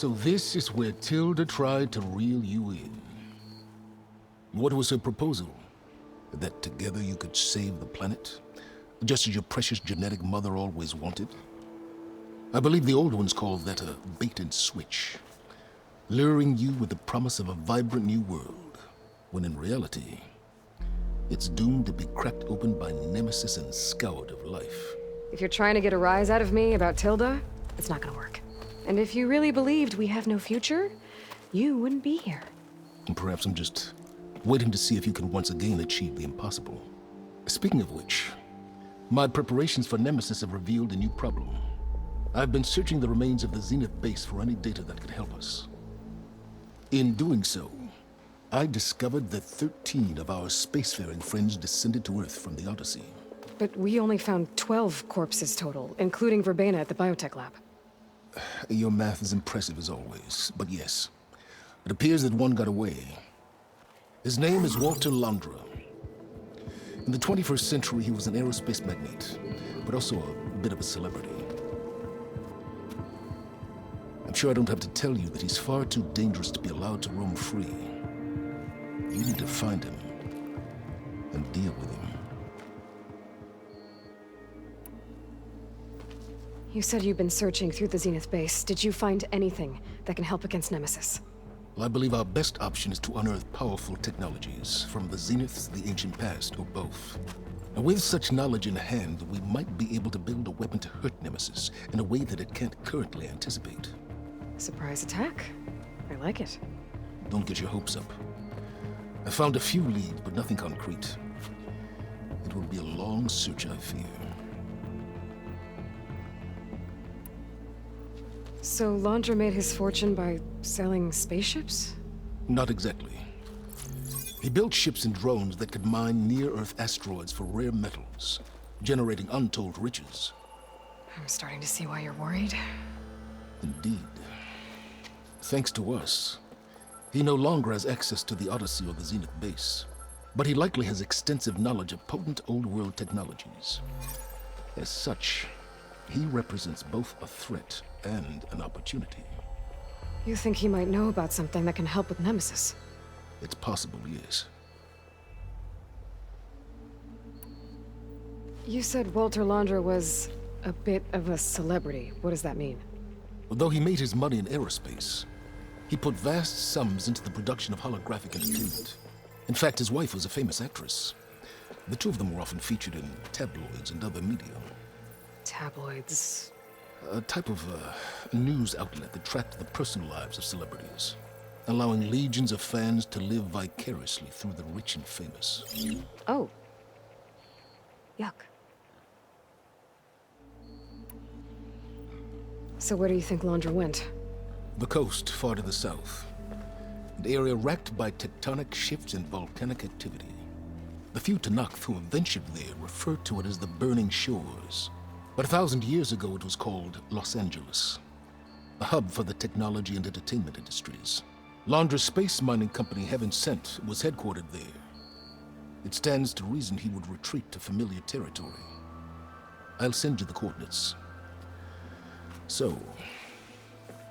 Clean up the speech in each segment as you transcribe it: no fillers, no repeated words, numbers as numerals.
So this is where Tilda tried to reel you in. What was her proposal? That together you could save the planet? Just as your precious genetic mother always wanted? I believe the old ones called that a bait and switch. Luring you with the promise of a vibrant new world, when in reality, it's doomed to be cracked open by Nemesis and scoured of life. If you're trying to get a rise out of me about Tilda, it's not gonna work. And if you really believed we have no future, you wouldn't be here. And perhaps I'm just waiting to see if you can once again achieve the impossible. Speaking of which, my preparations for Nemesis have revealed a new problem. I've been searching the remains of the Zenith base for any data that could help us. In doing so, I discovered that 13 of our spacefaring friends descended to Earth from the Odyssey. But we only found 12 corpses total, including Verbena at the biotech lab. Your math is impressive as always, but yes, it appears that one got away. His name is Walter Londra. In the 21st century, he was an aerospace magnate, but also a bit of a celebrity. I'm sure I don't have to tell you that he's far too dangerous to be allowed to roam free. You need to find him and deal with him. You said you've been searching through the Zenith base. Did you find anything that can help against Nemesis? Well, I believe our best option is to unearth powerful technologies from the Zeniths, the ancient past, or both. And with such knowledge in hand, we might be able to build a weapon to hurt Nemesis in a way that it can't currently anticipate. Surprise attack? I like it. Don't get your hopes up. I found a few leads, but nothing concrete. It will be a long search, I fear. So Londra made his fortune by selling spaceships? Not exactly. He built ships and drones that could mine near-Earth asteroids for rare metals, generating untold riches. I'm starting to see why you're worried. Indeed. Thanks to us, he no longer has access to the Odyssey or the Zenith base, but he likely has extensive knowledge of potent old-world technologies. As such, he represents both a threat and an opportunity. You think he might know about something that can help with Nemesis? It's possible, yes. You said Walter Londra was a bit of a celebrity. What does that mean? Although he made his money in aerospace, he put vast sums into the production of holographic entertainment. In fact, his wife was a famous actress. The two of them were often featured in tabloids and other media. Tabloids? A type of news outlet that tracked the personal lives of celebrities, allowing legions of fans to live vicariously through the rich and famous. Oh. Yuck. So where do you think Londra went? The coast, far to the south. An area racked by tectonic shifts and volcanic activity. The few Tenakth who have ventured there refer to it as the Burning Shores. But 1,000 years ago it was called Los Angeles, a hub for the technology and entertainment industries. Londra's space mining company, Heaven Sent, was headquartered there. It stands to reason he would retreat to familiar territory. I'll send you the coordinates. So,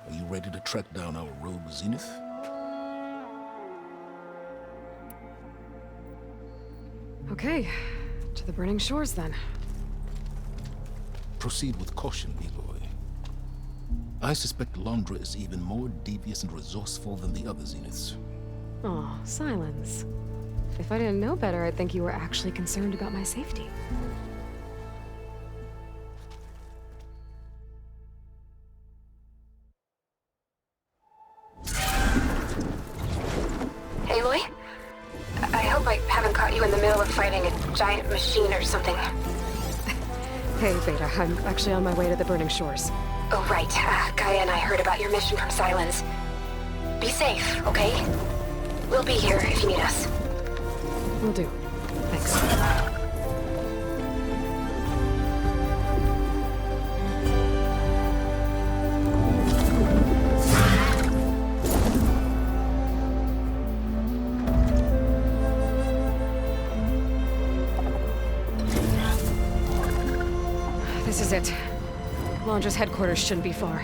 are you ready to track down our rogue Zenith? Okay, to the Burning Shores then. Proceed with caution, Aloy. I suspect Londra is even more devious and resourceful than the other Zeniths. Aw, Silence. If I didn't know better, I'd think you were actually concerned about my safety. Aloy? I hope I haven't caught you in the middle of fighting a giant machine or something. Hey, Beta, I'm actually on my way to the Burning Shores. Oh, right. Gaia and I heard about your mission from Silence. Be safe, okay? We'll be here if you need us. Will do. Thanks. This is it. Londra's headquarters shouldn't be far.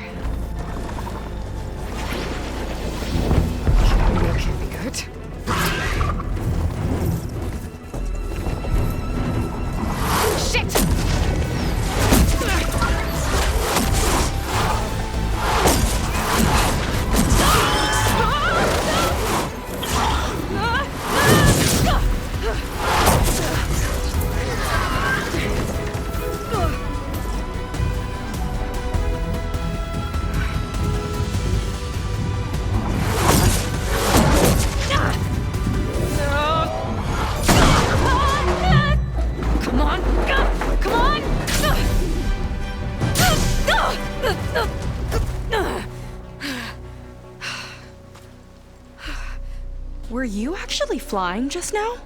you actually flying just now?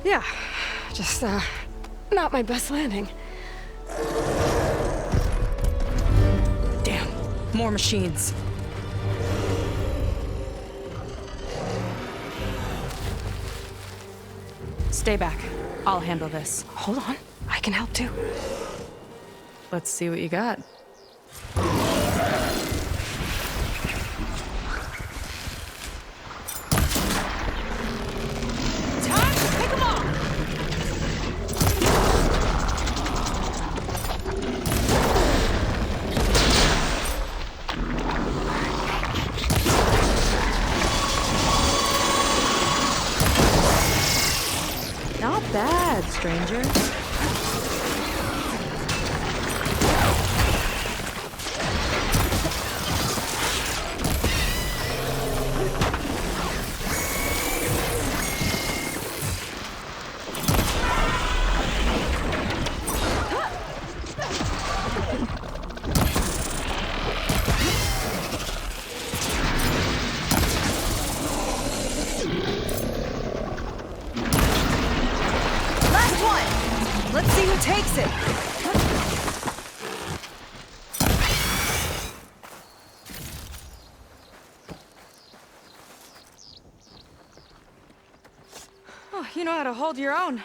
Yeah, just, not my best landing. Damn, more machines. Stay back. I'll handle this. Hold on, I can help too. Let's see what you got. Time to pick 'em off! Not bad, stranger. Let's see who takes it! Oh, you know how to hold your own.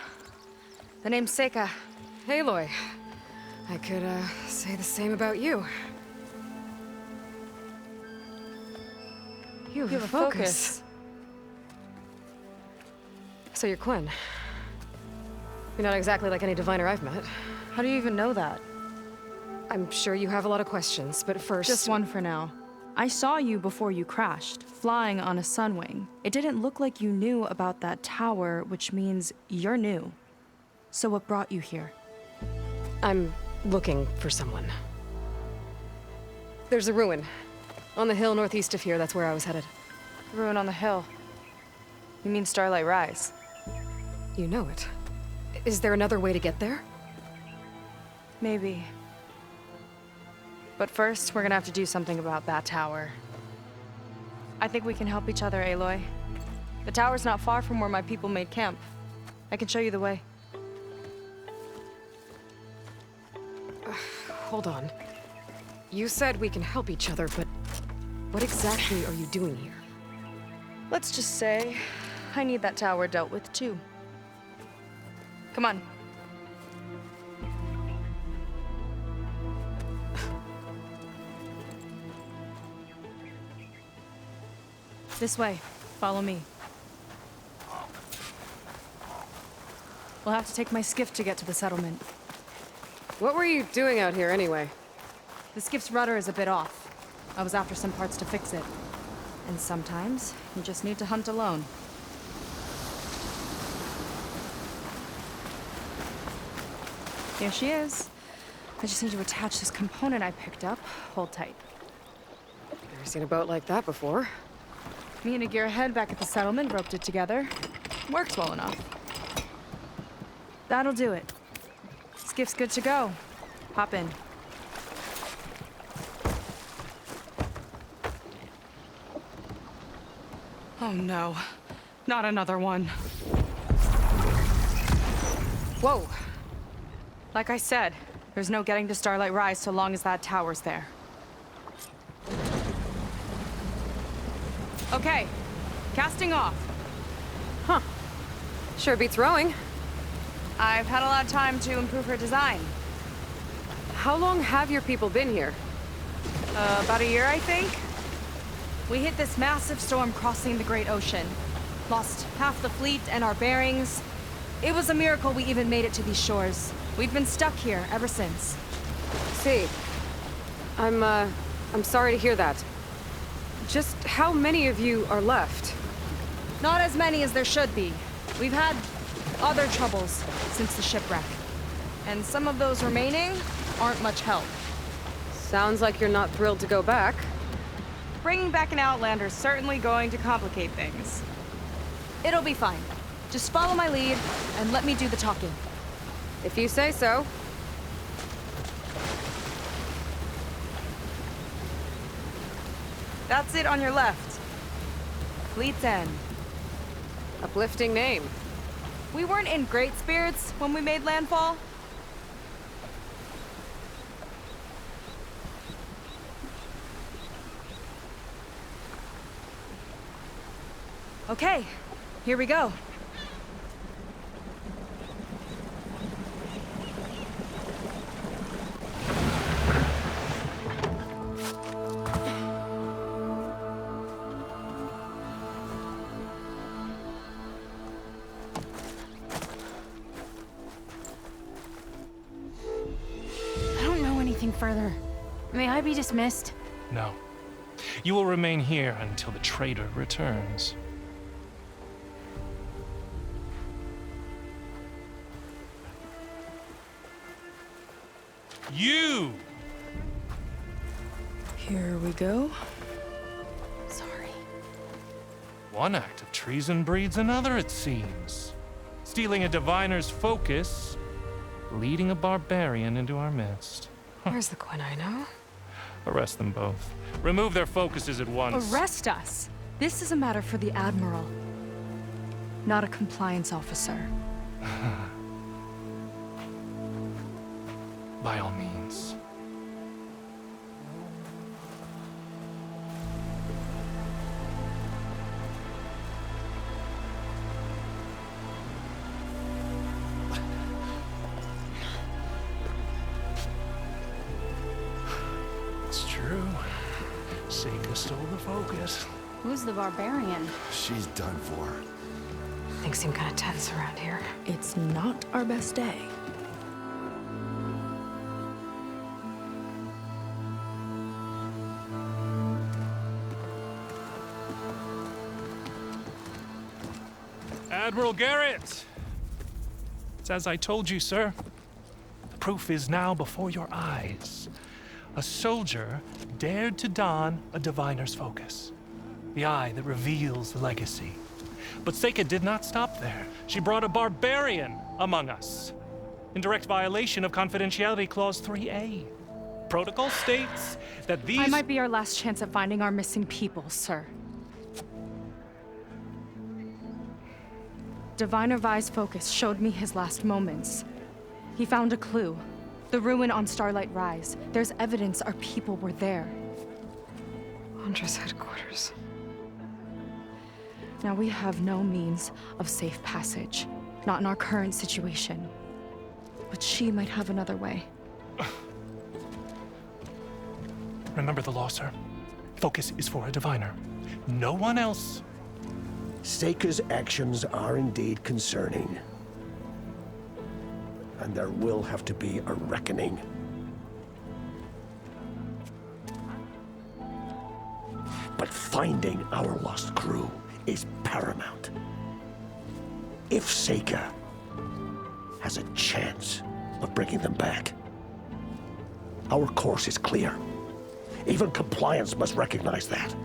The name's Seika. Aloy, I could, say the same about you. You have a focus. So you're Quinn. You're not exactly like any diviner I've met. How do you even know that? I'm sure you have a lot of questions, but first... Just one for now. I saw you before you crashed, flying on a Sunwing. It didn't look like you knew about that tower, which means you're new. So what brought you here? I'm looking for someone. There's a ruin. On the hill northeast of here, that's where I was headed. Ruin on the hill. You mean Starlight Rise? You know it. Is there another way to get there? Maybe. But first, we're gonna have to do something about that tower. I think we can help each other, Aloy. The tower's not far from where my people made camp. I can show you the way. Hold on. You said we can help each other, but what exactly are you doing here? Let's just say, I need that tower dealt with too. Come on. This way. Follow me. We'll have to take my skiff to get to the settlement. What were you doing out here anyway? The skiff's rudder is a bit off. I was after some parts to fix it. And sometimes, you just need to hunt alone. Here she is. I just need to attach this component I picked up. Hold tight. Never seen a boat like that before. Me and a gearhead back at the settlement roped it together. Works well enough. That'll do it. Skiff's good to go. Hop in. Oh no. Not another one. Whoa. Like I said, there's no getting to Starlight Rise so long as that tower's there. Okay, casting off. Huh. Sure beats rowing. I've had a lot of time to improve her design. How long have your people been here? About a year, I think. We hit this massive storm crossing the Great Ocean. Lost half the fleet and our bearings. It was a miracle we even made it to these shores. We've been stuck here ever since. See, I'm sorry to hear that. Just how many of you are left? Not as many as there should be. We've had other troubles since the shipwreck. And some of those remaining aren't much help. Sounds like you're not thrilled to go back. Bringing back an Outlander's certainly going to complicate things. It'll be fine. Just follow my lead and let me do the talking. If you say so. That's it on your left. Fleet's End. Uplifting name. We weren't in great spirits when we made landfall. Okay, here we go. I don't know anything further. May I be dismissed? No. You will remain here until the traitor returns. You! Here we go. Sorry. One act of treason breeds another, it seems. Stealing a diviner's focus, leading a barbarian into our midst. Where's the Quinino? Arrest them both. Remove their focuses at once. Arrest us! This is a matter for the Admiral, not a compliance officer. By all means. It's true. Seika stole the focus. Who's the barbarian? She's done for. Things seem kind of tense around here. It's not our best day. Admiral Garrett! It's as I told you, sir. The proof is now before your eyes. A soldier dared to don a diviner's focus. The eye that reveals the legacy. But Seika did not stop there. She brought a barbarian among us. In direct violation of Confidentiality Clause 3A. Protocol states that these... I might be our last chance at finding our missing people, sir. Diviner Vi's focus showed me his last moments. He found a clue. The ruin on Starlight Rise. There's evidence our people were there. Huntress headquarters. Now we have no means of safe passage. Not in our current situation. But she might have another way. Remember the law, sir. Focus is for a diviner. No one else. Seika's actions are indeed concerning. And there will have to be a reckoning. But finding our lost crew is paramount. If Seika has a chance of bringing them back, our course is clear. Even compliance must recognize that.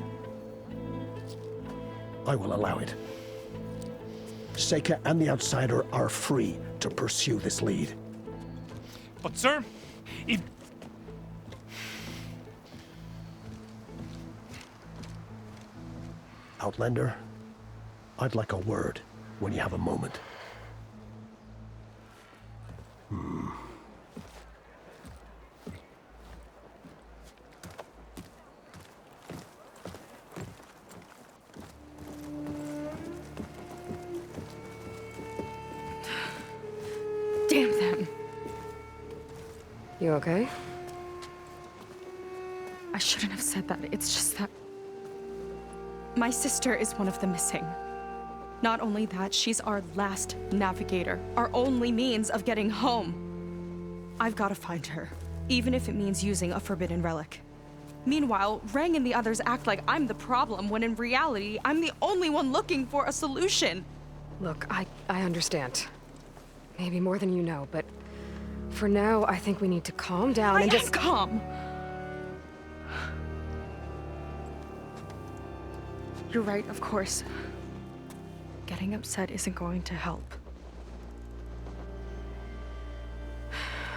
I will allow it. Seika and the Outsider are free to pursue this lead. But, sir, if... Outlander, I'd like a word when you have a moment. Damn them! You okay? I shouldn't have said that. It's just that... my sister is one of the missing. Not only that, she's our last navigator. Our only means of getting home. I've got to find her, even if it means using a forbidden relic. Meanwhile, Rang and the others act like I'm the problem, when in reality, I'm the only one looking for a solution. Look, I understand. Maybe more than you know, but for now, I think we need to calm down and just... calm! You're right, of course. Getting upset isn't going to help.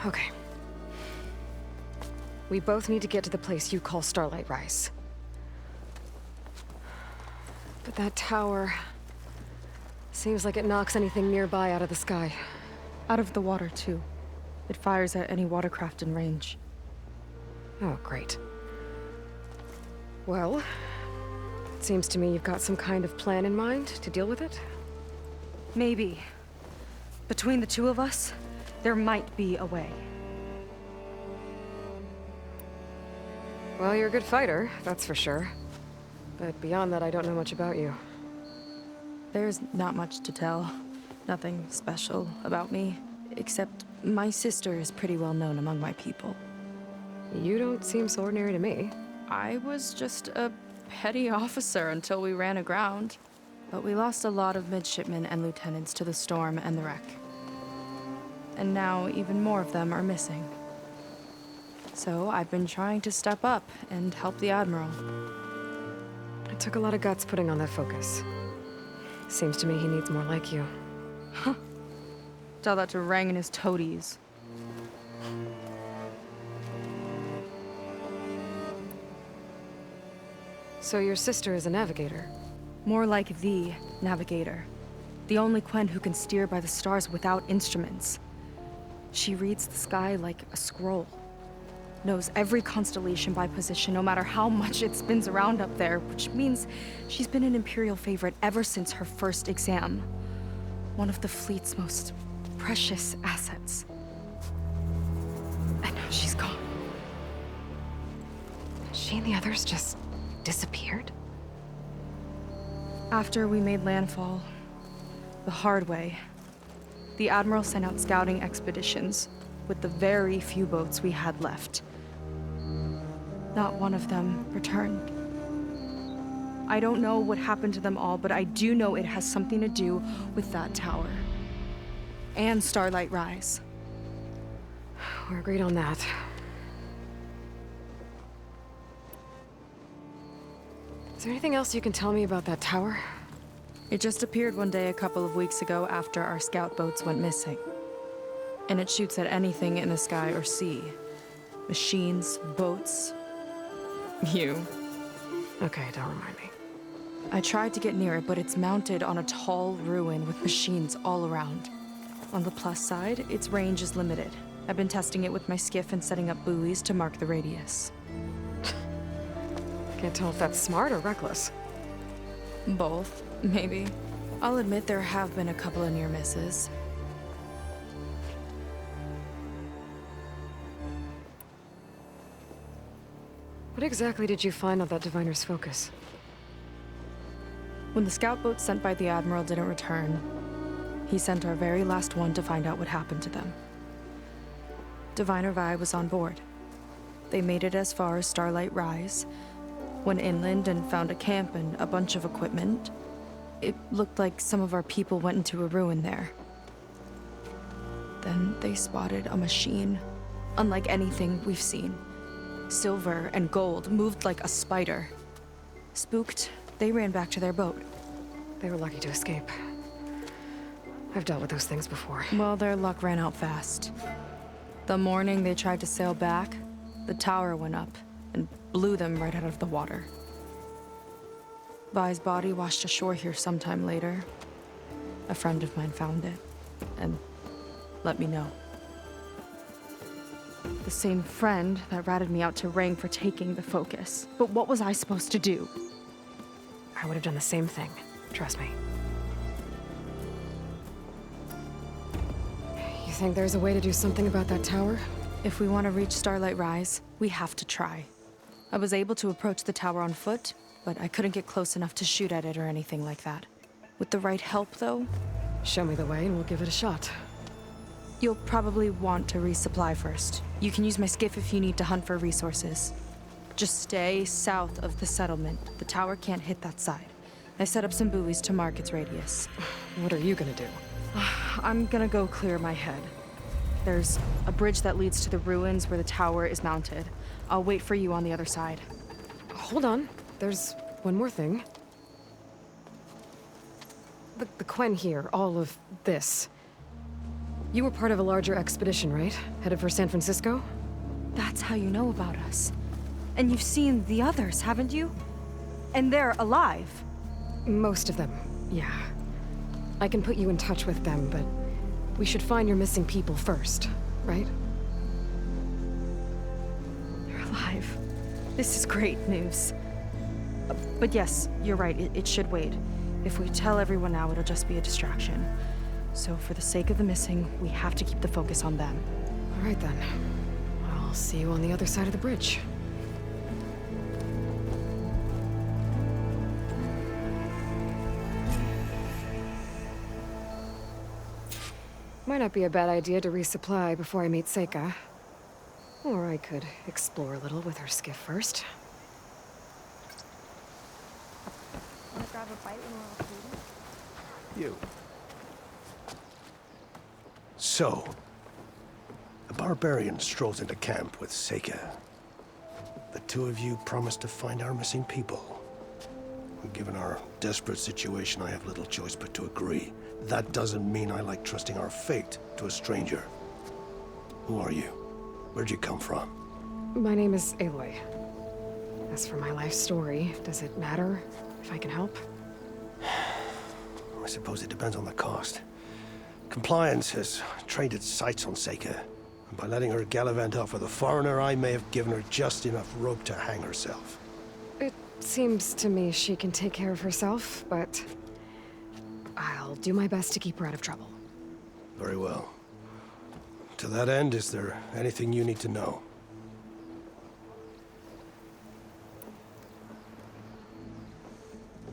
Okay. We both need to get to the place you call Starlight Rise. But that tower Seems like it knocks anything nearby out of the sky. Out of the water, too. It fires at any watercraft in range. Oh, great. Well, it seems to me you've got some kind of plan in mind to deal with it. Maybe. Between the two of us, there might be a way. Well, you're a good fighter, that's for sure. But beyond that, I don't know much about you. There's not much to tell. Nothing special about me. Except my sister is pretty well known among my people. You don't seem so ordinary to me. I was just a petty officer until we ran aground. But we lost a lot of midshipmen and lieutenants to the storm and the wreck. And now even more of them are missing. So I've been trying to step up and help the Admiral. It took a lot of guts putting on that focus. Seems to me he needs more like you. Tell that to Rang and his toadies. So your sister is a navigator? More like the navigator. The only Quen who can steer by the stars without instruments. She reads the sky like a scroll. Knows every constellation by position, no matter how much it spins around up there, which means she's been an Imperial favorite ever since her first exam. One of the fleet's most precious assets. And now she's gone. She and the others just disappeared? After we made landfall, the hard way, the Admiral sent out scouting expeditions with the very few boats we had left. Not one of them returned. I don't know what happened to them all, but I do know it has something to do with that tower. And Starlight Rise. We're agreed on that. Is there anything else you can tell me about that tower? It just appeared one day a couple of weeks ago after our scout boats went missing. And it shoots at anything in the sky or sea. Machines, boats. You. Okay, don't remind me. I tried to get near it, but it's mounted on a tall ruin with machines all around. On the plus side, its range is limited. I've been testing it with my skiff and setting up buoys to mark the radius. Can't tell if that's smart or reckless. Both, maybe. I'll admit there have been a couple of near misses. What exactly did you find on that Diviner's focus? When the scout boat sent by the Admiral didn't return, he sent our very last one to find out what happened to them. Diviner Vi was on board. They made it as far as Starlight Rise, went inland and found a camp and a bunch of equipment. It looked like some of our people went into a ruin there. Then they spotted a machine, unlike anything we've seen. Silver and gold, moved like a spider. Spooked, they ran back to their boat. They were lucky to escape. I've dealt with those things before. Well, their luck ran out fast. The morning they tried to sail back, the tower went up and blew them right out of the water. Vi's body washed ashore here sometime later. A friend of mine found it and let me know. The same friend that ratted me out to Rang for taking the focus. But what was I supposed to do? I would have done the same thing. Trust me. You think there's a way to do something about that tower? If we want to reach Starlight Rise, we have to try. I was able to approach the tower on foot, but I couldn't get close enough to shoot at it or anything like that. With the right help, though, Show me the way and we'll give it a shot. you'll probably want to resupply first. You can use my skiff if you need to hunt for resources. Just stay south of the settlement. The tower can't hit that side. I set up some buoys to mark its radius. What are you gonna do? I'm gonna go clear my head. There's a bridge that leads to the ruins where the tower is mounted. I'll wait for you on the other side. Hold on. There's one more thing. The Quen here, all of this. You were part of a larger expedition, right? Headed for San Francisco? That's how you know about us. And you've seen the others, haven't you? And they're alive. Most of them, yeah. I can put you in touch with them, but we should find your missing people first, right? They're alive. This is great news. But yes, you're right, it should wait. If we tell everyone now, it'll just be a distraction. So for the sake of the missing, we have to keep the focus on them. All right then. I'll see you on the other side of the bridge. Might not be a bad idea to resupply before I meet Seika. Or I could explore a little with her skiff first. Wanna grab a bite when we're all food? You. So, a barbarian strolls into camp with Seika. The two of you promised to find our missing people. Given our desperate situation, I have little choice but to agree. That doesn't mean I like trusting our fate to a stranger. Who are you? Where'd you come from? My name is Aloy. As for my life story, does it matter if I can help? I suppose it depends on the cost. Compliance has trained its sights on Seika. And by letting her gallivant off with a foreigner, I may have given her just enough rope to hang herself. It seems to me she can take care of herself, but I'll do my best to keep her out of trouble. Very well. To that end, is there anything you need to know?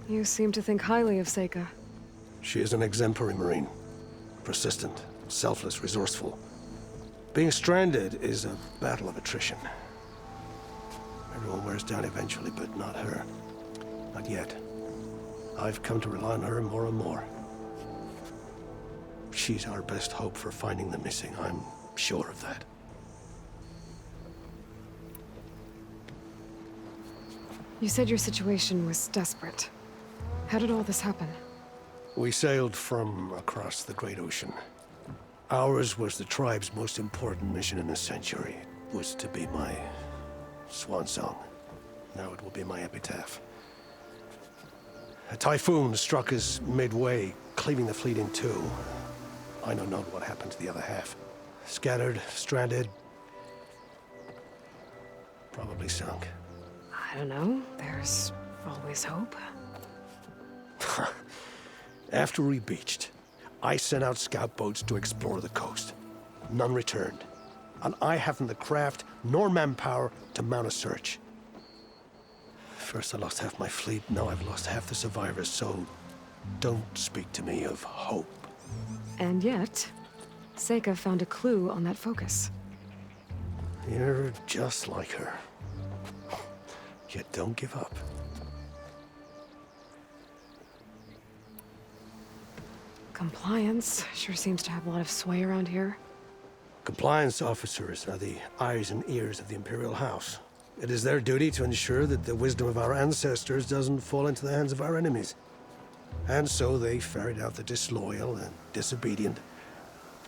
You seem to think highly of Seika. She is an exemplary Marine. Persistent, selfless, resourceful. Being stranded is a battle of attrition. Everyone wears down eventually, but not her. Not yet. I've come to rely on her more and more. She's our best hope for finding the missing, I'm sure of that. You said your situation was desperate. How did all this happen? We sailed from across the Great Ocean. Ours was the tribe's most important mission in a century. It was to be my swan song. Now it will be my epitaph. A typhoon struck us midway, cleaving the fleet in two. I know not what happened to the other half. Scattered, stranded, probably sunk. I don't know. There's always hope. After we beached, I sent out scout boats to explore the coast. None returned. And I haven't the craft nor manpower to mount a search. First I lost half my fleet, now I've lost half the survivors, so don't speak to me of hope. And yet, Seika found a clue on that focus. You're just like her. Yet don't give up. Compliance sure seems to have a lot of sway around here. Compliance officers are the eyes and ears of the Imperial House. It is their duty to ensure that the wisdom of our ancestors doesn't fall into the hands of our enemies. And so they ferret out the disloyal and disobedient.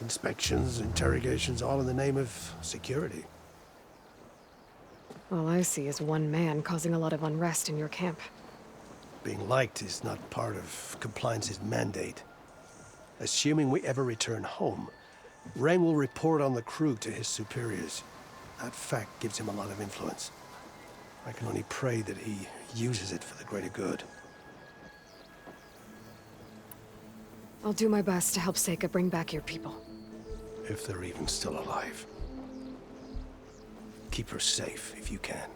Inspections, interrogations, all in the name of security. All I see is one man causing a lot of unrest in your camp. Being liked is not part of Compliance's mandate. Assuming we ever return home, Rain will report on the crew to his superiors. That fact gives him a lot of influence. I can only pray that he uses it for the greater good. I'll do my best to help Seika bring back your people. If they're even still alive. Keep her safe if you can.